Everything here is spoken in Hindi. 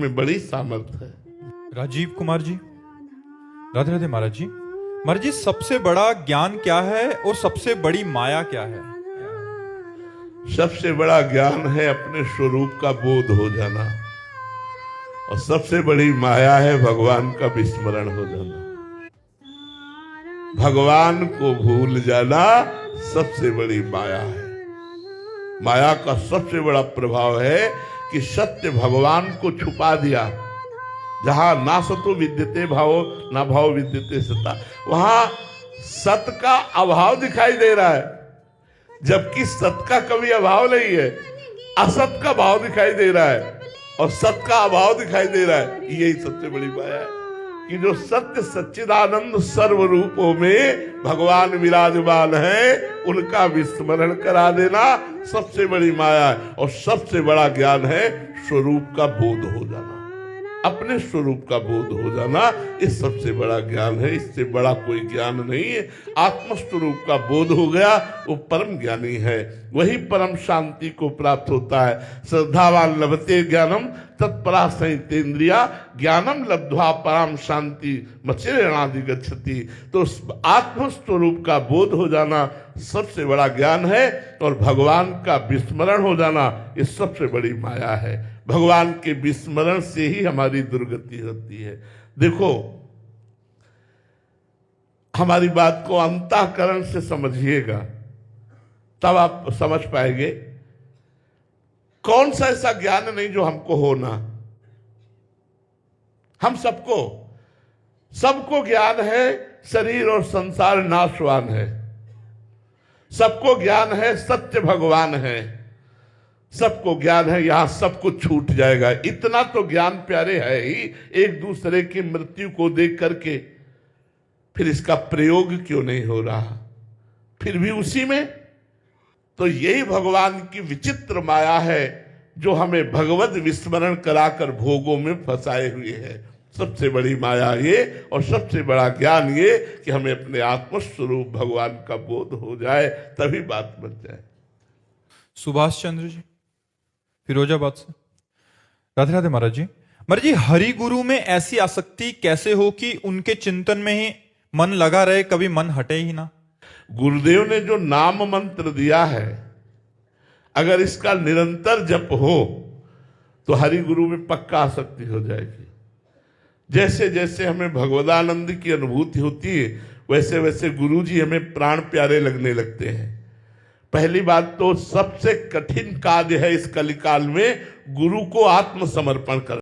में बड़ी सामर्थ्य है। राजीव कुमार जी, राधे राधे महाराज जी। महाराज जी, सबसे बड़ा ज्ञान क्या है और सबसे बड़ी माया क्या है? सबसे बड़ा ज्ञान है अपने स्वरूप का बोध हो जाना, और सबसे बड़ी माया है भगवान का विस्मरण हो जाना। भगवान को भूल जाना सबसे बड़ी माया है। माया का सबसे बड़ा प्रभाव है कि सत्य भगवान को छुपा दिया। जहां ना सतो विद्यते भावो ना भाव विद्यते सता, वहां सत का अभाव दिखाई दे रहा है, जबकि सत का कभी अभाव नहीं है। असत का भाव दिखाई दे रहा है और सत का अभाव दिखाई दे रहा है। यही सबसे बड़ी माया है कि जो सत्य सच्चिदानंद सर्व रूपों में भगवान विराजमान है, उनका विस्मरण करा देना सबसे बड़ी माया है। और सबसे बड़ा ज्ञान है स्वरूप का बोध हो जाना, अपने स्वरूप का बोध हो जाना। इस सबसे बड़ा ज्ञान है, इससे बड़ा कोई ज्ञान नहीं है। आत्मस्वरूप का बोध हो गया, वो परम ज्ञानी है, वही परम शांति को प्राप्त होता है। श्रद्धावान लभते ज्ञानम तत्परा संहितेन्द्रिया ज्ञानम लब्ध्वा परम शांति मचिरेणादि गच्छति। तो आत्मस्वरूप का बोध हो जाना सबसे बड़ा ज्ञान है, और भगवान का विस्मरण हो जाना ये सबसे बड़ी माया है। भगवान के विस्मरण से ही हमारी दुर्गति होती है। देखो, हमारी बात को अंतःकरण से समझिएगा, तब आप समझ पाएंगे कौन सा ऐसा ज्ञान नहीं जो हमको होना। हम सबको ज्ञान है शरीर और संसार नाशवान है, सबको ज्ञान है सत्य भगवान है, सबको ज्ञान है यहां सब कुछ छूट जाएगा। इतना तो ज्ञान प्यारे है ही, एक दूसरे की मृत्यु को देख करके फिर इसका प्रयोग क्यों नहीं हो रहा, फिर भी उसी में। तो यही भगवान की विचित्र माया है जो हमें भगवत विस्मरण कराकर भोगों में फंसाए हुए है। सबसे बड़ी माया ये, और सबसे बड़ा ज्ञान ये कि हमें अपने आत्मस्वरूप भगवान का बोध हो जाए, तभी बात बन जाए। सुभाष चंद्र जी, फिरोजाबाद से। राधे राधे महाराज जी। महाराज जी, हरि गुरु में ऐसी आसक्ति कैसे हो कि उनके चिंतन में ही मन लगा रहे, कभी मन हटे ही ना? गुरुदेव ने जो नाम मंत्र दिया है, अगर इसका निरंतर जप हो तो हरि गुरु में पक्का आसक्ति हो जाएगी। जैसे जैसे हमें भगवदानंद की अनुभूति होती है, वैसे वैसे गुरु जी हमें प्राण प्यारे लगने लगते हैं। पहली बात तो सबसे कठिन कार्य है इस कलिकाल में गुरु को आत्मसमर्पण करना।